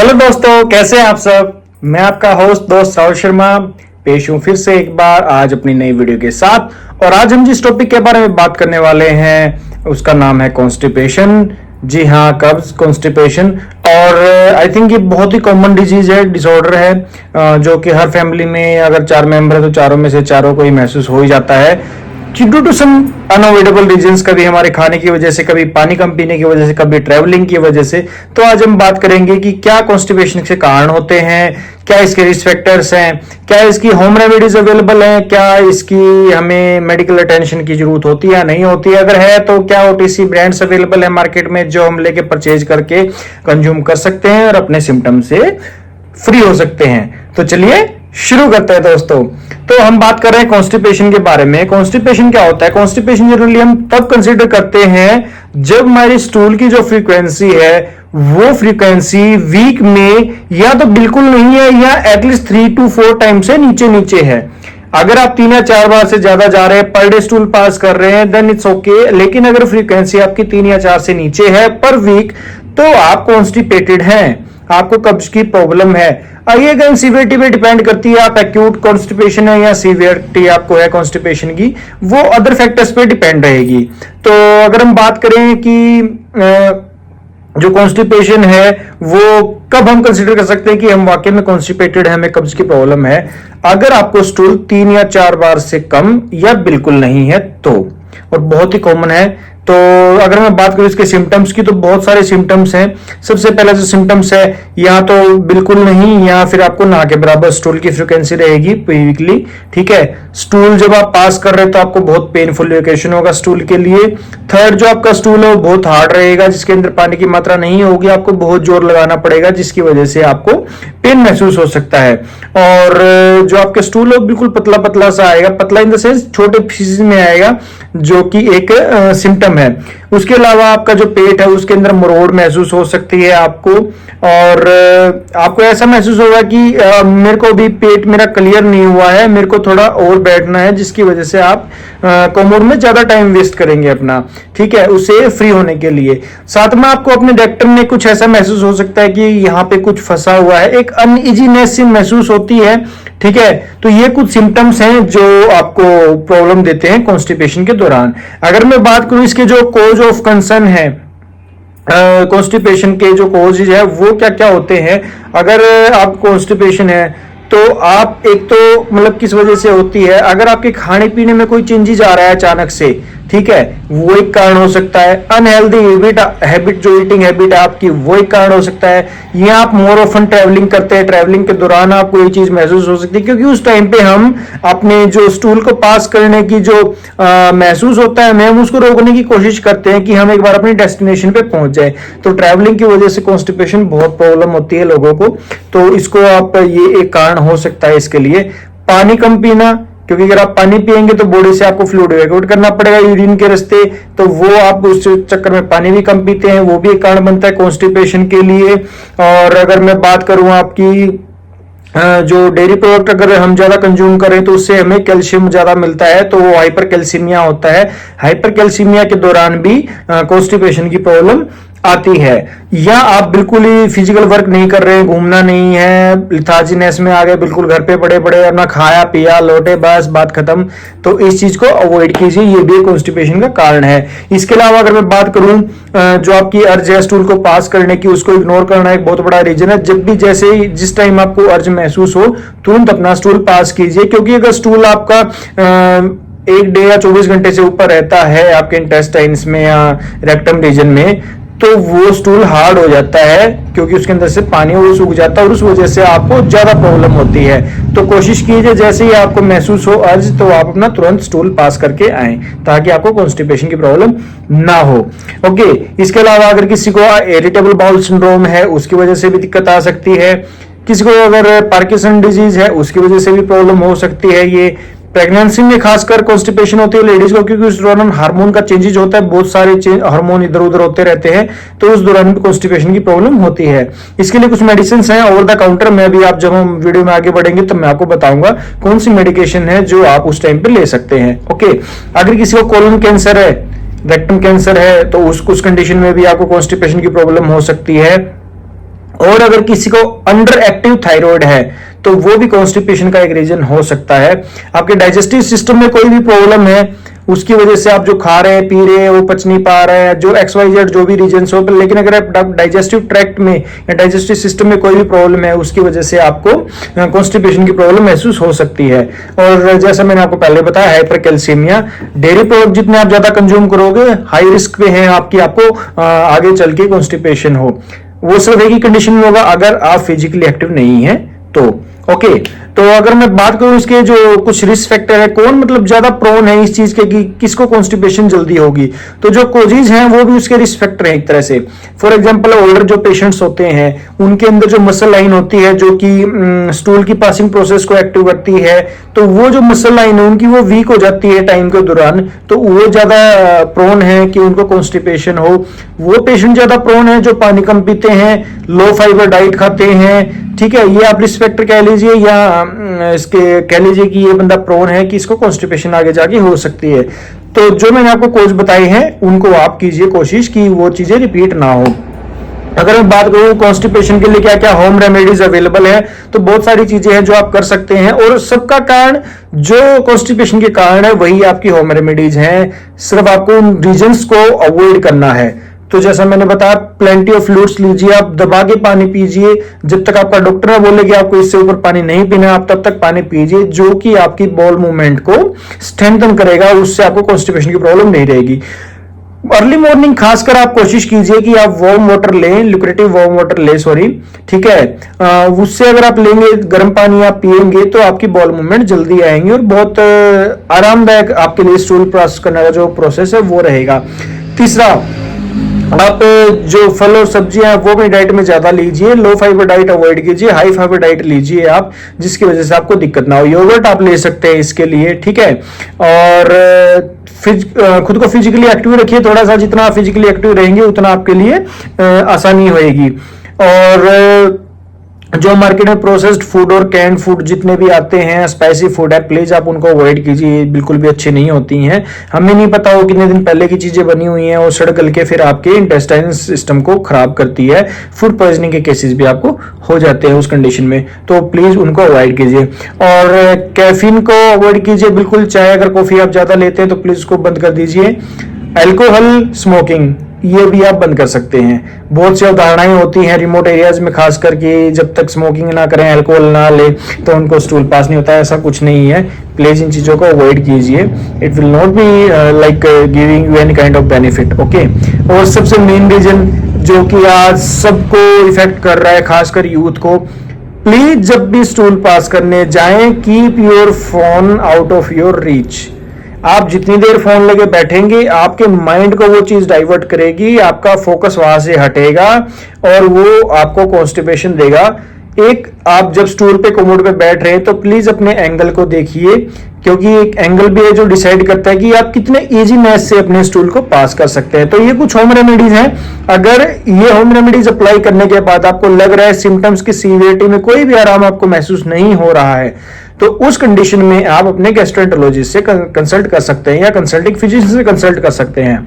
Hello दोस्तों, कैसे हैं आप सब। मैं आपका होस्ट दोस्त राहुल शर्मा पेश हूं फिर से एक बार आज अपनी नई वीडियो के साथ। और आज हम जिस टॉपिक के बारे में बात करने वाले हैं उसका नाम है कॉन्स्टिपेशन। जी हाँ, कब्ज, कॉन्स्टिपेशन। और आई थिंक ये बहुत ही कॉमन डिजीज है, डिसऑर्डर है, जो कि हर फैमिली में अगर 4 मेंबर है तो चारों में से चारों को ही महसूस हो ही जाता है due to some unavoidable reasons. कभी हमारे खाने की वजह से, कभी पानी कम पीने की वजह से, कभी ट्रैवलिंग की वजह से। तो आज हम बात करेंगे कि क्या कॉन्स्टिपेशन के कारण होते हैं, क्या इसके रिस्क फैक्टर्स हैं, क्या इसकी होम रेमेडीज अवेलेबल हैं, क्या इसकी हमें मेडिकल अटेंशन की जरूरत होती है या नहीं होती है, अगर है तो क्या ओटीसी ब्रांड्स अवेलेबल है मार्केट में जो हम लेके परचेज करके कंज्यूम कर सकते हैं और अपने सिम्टम से फ्री हो सकते हैं। तो चलिए शुरू करते हैं दोस्तों। तो हम बात कर रहे हैं कॉन्स्टिपेशन के बारे में। कॉन्स्टिपेशन क्या होता है? कॉन्स्टिपेशन जनरली हम तब कंसीडर करते हैं जब हमारी स्टूल की जो फ्रीक्वेंसी है वो फ्रीक्वेंसी वीक में या तो बिल्कुल नहीं है या एटलीस्ट 3 to 4 टाइम से नीचे नीचे है। अगर आप 3 या 4 बार से ज्यादा जा रहे हैं, पर डे स्टूल पास कर रहे हैं, देन इट्स ओके। लेकिन अगर फ्रीक्वेंसी आपकी 3 या 4 से नीचे है पर वीक, तो आप कॉन्स्टिपेटेड हैं, आपको कब्ज की प्रॉब्लम है। ये अगेन सीवियरिटी पे डिपेंड करती है, आप एक्यूट कॉन्स्टिपेशन है या सीवियरिटी आपको है कॉन्स्टिपेशन की, वो अदर फैक्टर्स पे डिपेंड रहेगी। तो अगर हम बात करें कि जो कॉन्स्टिपेशन है वो कब हम कंसीडर कर सकते हैं कि हम वाकई में कॉन्स्टिपेटेड है, हमें कब्ज की प्रॉब्लम है, अगर आपको स्टूल 3 या 4 बार से कम या बिल्कुल नहीं है तो, और बहुत ही कॉमन है। तो अगर मैं बात करूं इसके सिम्टम्स की, तो बहुत सारे सिम्टम्स हैं। सबसे पहला जो सिम्टम्स है, या तो बिल्कुल नहीं या फिर आपको ना के बराबर स्टूल की फ्रीक्वेंसी रहेगी वीकली। ठीक है, स्टूल जब आप पास कर रहे हैं तो आपको बहुत पेनफुल लोकेशन होगा स्टूल के लिए। थर्ड, जो आपका स्टूल है वो बहुत हार्ड रहेगा, जिसके अंदर पानी की मात्रा नहीं होगी, आपको बहुत जोर लगाना पड़ेगा, जिसकी वजह से आपको पेन महसूस हो सकता है। और जो आपका स्टूल है बिल्कुल पतला पतला सा आएगा, पतला इन द सेंस छोटे पीसेस में आएगा, जो कि एक सिम्टम है। उसके अलावा आपका जो पेट है उसके अंदर मरोड़ महसूस हो सकती है आपको, और आपको ऐसा महसूस होगा कि मेरे को अभी पेट मेरा क्लियर नहीं हुआ है, मेरे को थोड़ा और बैठना है, जिसकी वजह से आप कोमोड में ज्यादा टाइम वेस्ट करेंगे अपना, ठीक है, उसे फ्री होने के लिए। साथ में आपको अपने रेक्टम में कुछ ऐसा महसूस हो सकता है कि यहाँ पे कुछ फंसा हुआ है, एक अनइजीनेस सी महसूस होती है। ठीक है, तो ये कुछ सिम्टम्स हैं जो आपको प्रॉब्लम देते हैं कॉन्स्टिपेशन के दौरान। अगर मैं बात करूं इसके जो कॉज ऑफ कंसर्न है, कॉन्स्टिपेशन के जो कॉजेज है वो क्या क्या होते हैं। अगर आप कॉन्स्टिपेशन है तो आप एक तो मतलब किस वजह से होती है, अगर आपके खाने पीने में कोई चेंजेस आ रहा है अचानक से, ठीक है, वो एक कारण हो सकता है। अनहेल्दी हैबिट जो ईटिंग हैबिट है आपकी, वो एक कारण हो सकता है। या आप मोर ऑफन ट्रैवलिंग करते हैं, ट्रैवलिंग के दौरान आपको ये चीज महसूस हो सकती है, क्योंकि उस टाइम पे हम अपने जो स्टूल को पास करने की जो महसूस होता है, हम उसको रोकने की कोशिश करते हैं कि हम एक बार अपनी डेस्टिनेशन पे पहुंच जाए। तो ट्रैवलिंग की वजह से कॉन्स्टिपेशन बहुत प्रॉब्लम होती है लोगों को, तो इसको आप, ये एक कारण हो सकता है इसके लिए। पानी कम पीना, क्योंकि अगर आप पानी पिएंगे तो बॉडी से आपको फ्लूइड इवैक्यूएट करना पड़ेगा यूरिन के रास्ते, तो वो आप उस चक्कर में पानी भी कम पीते हैं, वो भी एक कारण बनता है कॉन्स्टिपेशन के लिए। और अगर मैं बात करूं आपकी जो डेयरी प्रोडक्ट अगर हम ज्यादा कंज्यूम करें तो उससे हमें कैल्शियम ज्यादा मिलता है, तो वो हाइपर कैल्सीमिया होता है। हाइपर कैल्सीमिया के दौरान भी कॉन्स्टिपेशन की प्रॉब्लम आती है। या आप बिल्कुल ही फिजिकल वर्क नहीं कर रहे हैं, घूमना नहीं है, लिथार्जीनेस में आ गए, बिल्कुल घर पे पड़े पड़े, अपना खाया पिया लौटे, बस बात खत्म। तो इस चीज को अवॉइड कीजिए, ये भी कॉन्स्टिपेशन का कारण है। इसके अलावा अगर मैं बात करूं जो आपकी अर्ज है स्टूल को पास करने की, उसको इग्नोर करना एक बहुत बड़ा रीजन है। जब भी जैसे ही जिस टाइम आपको अर्ज महसूस हो, तुरंत अपना स्टूल पास कीजिए, क्योंकि अगर स्टूल आपका 1 डे या 24 घंटे से ऊपर रहता है आपके इंटेस्टाइन्स में या रेक्टम रीजन में, तो वो स्टूल हार्ड हो जाता है, क्योंकि उसके अंदर से पानी वो सूख जाता है और उस वजह से आपको ज्यादा प्रॉब्लम होती है। तो कोशिश कीजिए जैसे ही आपको महसूस हो अर्ज, तो आप अपना तुरंत स्टूल पास करके आएं, ताकि आपको कॉन्स्टिपेशन की प्रॉब्लम ना हो। ओके, इसके अलावा अगर किसी को इरिटेबल बाउल सिंड्रोम है, उसकी वजह से भी दिक्कत आ सकती है। किसी को अगर पार्किंसन डिजीज है, उसकी वजह से भी प्रॉब्लम हो सकती है। ये प्रेगनेंसी में खासकर कॉन्स्टिपेशन होती है लेडीज को, क्योंकि उस दौरान हार्मोन का चेंजेज होता है, बहुत सारे हार्मोन इधर उधर होते रहते हैं, तो उस दौरान भी कॉन्स्टिपेशन की प्रॉब्लम होती है। इसके लिए कुछ मेडिसिन हैं ओवर द काउंटर में, अभी आप जब हम वीडियो में आगे बढ़ेंगे तो मैं आपको बताऊंगा कौन सी मेडिकेशन है जो आप उस टाइम पे ले सकते हैं। ओके, अगर किसी को कोलन कैंसर है, रेक्टम कैंसर है, तो उस कंडीशन में भी आपको कॉन्स्टिपेशन की प्रॉब्लम हो सकती है। और अगर किसी को अंडर एक्टिव थायराइड है तो वो भी कॉन्स्टिपेशन का एक रीजन हो सकता है। आपके डाइजेस्टिव सिस्टम में कोई भी प्रॉब्लम है, उसकी वजह से आप जो खा रहे हैं, पी रहे हैं, वो पच नहीं पा रहे हैं, जो XYZ जो भी रीजन हो, लेकिन अगर आप डाइजेस्टिव ट्रैक्ट में या डाइजेस्टिव सिस्टम में कोई भी प्रॉब्लम है, उसकी वजह से आपको कॉन्स्टिपेशन की प्रॉब्लम महसूस हो सकती है। और जैसा मैंने आपको पहले बताया, हाइपरकैल्सीमिया, डेयरी प्रोडक्ट जितने आप ज्यादा कंज्यूम करोगे, हाई रिस्क पे है आपको आगे चल के कॉन्स्टिपेशन हो। वो सिर्फ एक ही कंडीशन में होगा, अगर आप फिजिकली एक्टिव नहीं है तो। ओके, तो अगर मैं बात करूं इसके जो कुछ रिस्क फैक्टर है, कौन मतलब ज्यादा प्रोन है इस चीज के कि किसको कॉन्स्टिपेशन जल्दी होगी, तो जो कोजीज हैं वो भी उसके रिस्क फैक्टर हैं एक तरह से। फॉर एग्जांपल, ओल्डर जो पेशेंट्स होते हैं उनके अंदर जो मसल लाइन होती है जो कि स्टूल की पासिंग प्रोसेस को एक्टिव करती है, तो वो जो मसल लाइन है उनकी वो वीक हो जाती है टाइम के दौरान, तो वो ज्यादा प्रोन है कि उनको कॉन्स्टिपेशन हो। वो पेशेंट ज्यादा प्रोन है जो पानी कम पीते हैं, लो फाइबर डाइट खाते हैं, ठीक है, ये आप रिस्क फैक्टर कह लीजिए, या इसके कह लीजिए कि ये बंदा प्रोन है कि इसको कॉन्स्टिपेशन आगे जाके हो सकती है। तो जो मैंने आपको कोच बताई हैं उनको आप कीजिए कोशिश कि वो चीजें रिपीट ना हो। अगर मैं बात करूं कॉन्स्टिपेशन के लिए क्या क्या होम रेमेडीज अवेलेबल है, तो बहुत सारी चीजें हैं जो आप कर सकते हैं, और सबका कारण जो कॉन्स्टिपेशन के कारण है वही आपकी होम रेमेडीज हैं। सिर्फ आपको उन रीजंस को अवॉइड करना है। तो जैसा मैंने बताया, प्लेंटी ऑफ फ्लूइड्स लीजिए, आप दबा के पानी पीजिए, जब तक आपका डॉक्टर ना बोले कि आपको इससे ऊपर पानी नहीं पीना, आप तब तक पानी पीजिए, जो कि आपकी बॉल मूवमेंट को स्ट्रेंथन करेगा, उससे आपको कॉन्स्टिपेशन की प्रॉब्लम नहीं रहेगी। अर्ली मॉर्निंग खासकर आप कोशिश कीजिए कि आप वार्म वाटर लें, ल्यूक्रेटिव वार्म वाटर लें, सॉरी, ठीक है। उससे अगर आप लेंगे, गर्म पानी आप पिएंगे, तो आपकी बॉल मूवमेंट जल्दी आएंगे और बहुत आरामदायक आपके लिए स्टूल पास करने का जो प्रोसेस है वो रहेगा। तीसरा, आप जो फल और सब्जियां हैं वो अपनी डाइट में ज्यादा लीजिए, लो फाइबर डाइट अवॉइड कीजिए, हाई फाइबर डाइट लीजिए आप, जिसकी वजह से आपको दिक्कत ना हो। योगर्ट आप ले सकते हैं इसके लिए, ठीक है। और खुद को फिजिकली एक्टिव रखिए थोड़ा सा, जितना आप फिजिकली एक्टिव रहेंगे उतना आपके लिए आसानी होएगी। और जो मार्केट में प्रोसेस्ड फूड और कैंड फूड जितने भी आते हैं, स्पाइसी फूड है, प्लीज आप उनको अवॉइड कीजिए, बिल्कुल भी अच्छी नहीं होती हैं। हमें नहीं पता हो कितने दिन पहले की चीजें बनी हुई हैं, और सड़ गल के फिर आपके इंटेस्टाइन सिस्टम को खराब करती है। फूड पॉइजनिंग के केसेस भी आपको हो जाते हैं उस कंडीशन में, तो प्लीज उनको अवॉइड कीजिए। और कैफीन को अवॉइड कीजिए बिल्कुल, चाहे अगर कॉफी आप ज्यादा लेते हैं तो प्लीज उसको बंद कर दीजिए। अल्कोहल, स्मोकिंग, ये भी आप बंद कर सकते हैं। बहुत सी अवधारणाएं होती हैं रिमोट एरियाज में, खास करके जब तक स्मोकिंग ना करें, अल्कोहल ना ले, तो उनको स्टूल पास नहीं होता है। ऐसा कुछ नहीं है, प्लीज इन चीजों को अवॉइड कीजिए। It will not be like giving you any kind of benefit, okay. और सबसे मेन रीजन जो कि आज सबको इफेक्ट कर रहा है, खासकर यूथ को, प्लीज जब भी स्टूल पास करने जाएं, keep your phone out of your reach. आप जितनी देर फोन लेके बैठेंगे, आपके माइंड को वो चीज डाइवर्ट करेगी, आपका फोकस वहां से हटेगा और वो आपको कॉन्स्टिपेशन देगा। एक, आप जब स्टूल पे कोमोड पे बैठ रहे हैं तो प्लीज अपने एंगल को देखिए, क्योंकि एक एंगल भी है जो डिसाइड करता है कि आप कितने इजीनेस से अपने स्टूल को पास कर सकते हैं। तो ये कुछ होम रेमेडीज हैं। अगर ये होम रेमेडीज अप्लाई करने के बाद आपको लग रहा है सिम्टम्स की सीवियरिटी में कोई भी आराम आपको महसूस नहीं हो रहा है, तो उस कंडीशन में आप अपने गैस्ट्रोएंटरोलॉजिस्ट से कंसल्ट कर सकते हैं, या कंसल्टिंग फिजिशियन से कंसल्ट कर सकते हैं।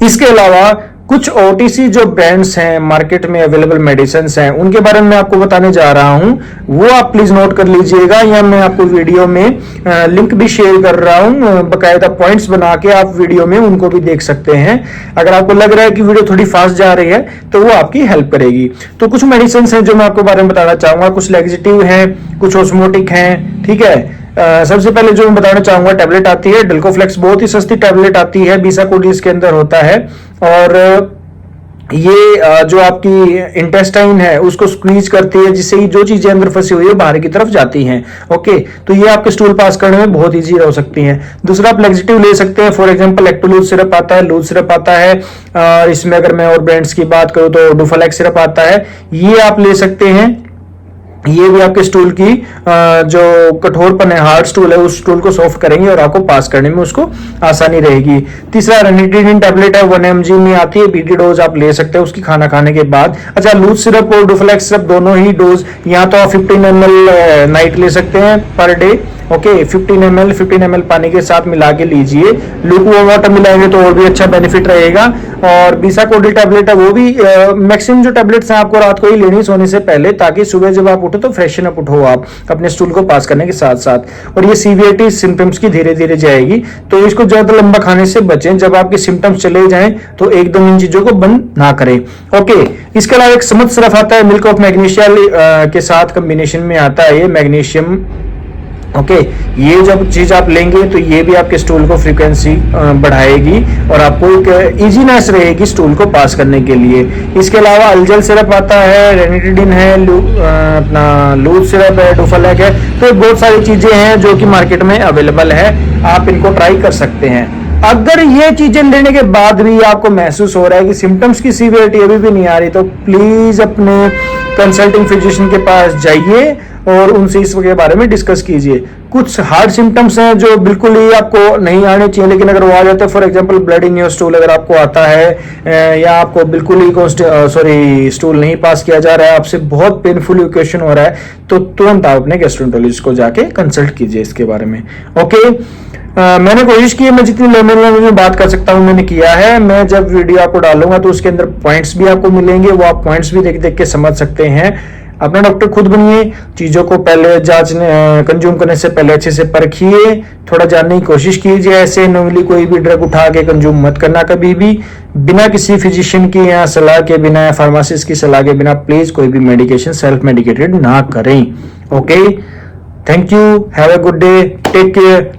इसके अलावा कुछ ओटीसी जो ब्रांड्स हैं, मार्केट में अवेलेबल मेडिसिन हैं, उनके बारे में आपको बताने जा रहा हूं, वो आप प्लीज नोट कर लीजिएगा, या मैं आपको वीडियो में लिंक भी शेयर कर रहा हूं, बकायदा पॉइंट्स बना के आप वीडियो में उनको भी देख सकते हैं। अगर आपको लग रहा है कि वीडियो थोड़ी फास्ट जा रही है तो वो आपकी हेल्प करेगी। तो कुछ मेडिसिन हैं जो मैं आपको बारे में बताना चाहूंगा, कुछ लैक्सेटिव हैं, कुछ ऑस्मोटिक हैं, ठीक है। सबसे पहले जो मैं बताना चाहूंगा, टैबलेट आती है डेल्कोफ्लेक्स, बहुत ही सस्ती टैबलेट आती है, 20 कोडी इसके अंदर होता है, और ये जो आपकी इंटेस्टाइन है उसको स्क्वीज करती है, जिससे जो चीजें अंदर फंसी हुई है बाहर की तरफ जाती हैं। ओके, तो ये आपके स्टूल पास करने में बहुत इजी हो सकती हैं। दूसरा, आप लैक्सेटिव ले सकते हैं, फॉर एग्जांपल लैक्टोलूज सिरप आता है, लूज सिरप आता है, इसमें अगर मैं और ब्रांड्स की बात करूं तो डुफालेक्स सिरप आता है, ये आप ले सकते हैं। ये भी आपके स्टूल की जो कठोरपन है, हार्ड स्टूल है, उस स्टूल को सॉफ्ट करेंगे और आपको पास करने में उसको आसानी रहेगी। तीसरा, रेनिटीडिन टैबलेट है, 1 mg में आती है, बीटी डोज आप ले सकते हैं उसकी खाना खाने के बाद। अच्छा, लूज सिरप और डुफलेक्स सिरप दोनों ही डोज, या तो आप 15 ml नाइट ले सकते हैं पर डे, ओके 15 ml पानी के साथ मिला के लीजिए। लूकवार्म वाटर मिलाएंगे तो और भी अच्छा बेनिफिट रहेगा। और बिसाकोडिल टैबलेट है वो भी मैक्सिमम जो टैबलेट्स हैं आपको रात को ही लेनी सोने से पहले, ताकि सुबह जब आप उठो तो फ्रेशन अप उठो आप अपने स्टूल को पास करने के साथ साथ। और ये सीवियरिटी सिम्टम्स की धीरे धीरे जाएगी, तो इसको ज्यादा लंबा खाने से बचें। जब आपके सिम्टम्स चले जाएं तो एकदम इन चीजों को बंद ना करें। ओके, इसके अलावा एक समझ सिरप आता है मिल्क ऑफ मैग्नीशिया के साथ कॉम्बिनेशन में आता है ये मैग्नीशियम। ओके, ये जब चीज आप लेंगे तो ये भी आपके स्टूल को फ्रीक्वेंसी बढ़ाएगी और आपको एक इजीनेस रहेगी स्टूल को पास करने के लिए। इसके अलावा अल्जल सिरप आता है, रेनिटिडिन है, अपना लूज सिरप है, डोफालेक है। तो बहुत सारी चीजें हैं जो कि मार्केट में अवेलेबल है, आप इनको ट्राई कर सकते हैं। अगर ये चीजें लेने के बाद भी आपको महसूस हो रहा है कि सिम्टम्स की सीवियरिटी अभी भी नहीं आ रही, तो प्लीज अपने कंसल्टिंग फिजिशियन के पास जाइए और उनसे इस के बारे में डिस्कस कीजिए। कुछ हार्ड सिम्टम्स हैं जो बिल्कुल ही आपको नहीं आने चाहिए, लेकिन अगर वो आ जाते हैं, for example blood in your stool अगर आपको आता है या आपको बिल्कुल ही स्टूल नहीं पास किया जा रहा है, आपसे बहुत पेनफुल इक्वेशन हो रहा है, तो तुरंत आप अपने गैस्ट्रोएंटरोलॉजिस्ट को जाके कंसल्ट कीजिए इसके बारे में। ओके, मैंने कोशिश की है मैं जितनी लेवल में बात कर सकता हूं मैंने किया है। मैं जब वीडियो आपको डालूंगा तो उसके अंदर पॉइंट्स भी आपको मिलेंगे, वो आप पॉइंट्स भी देख देख के समझ सकते हैं। अपना डॉक्टर खुद बनिए, चीजों को पहले कंज्यूम करने से पहले अच्छे से परखिए, थोड़ा जानने की कोशिश कीजिए। ऐसे नॉर्मली कोई भी ड्रग उठा के कंज्यूम मत करना कभी भी, बिना किसी फिजिशियन की या सलाह के बिना, फार्मासिस्ट की सलाह के बिना प्लीज कोई भी मेडिकेशन सेल्फ मेडिकेटेड ना करें। Okay, thank you, have a good day, take care.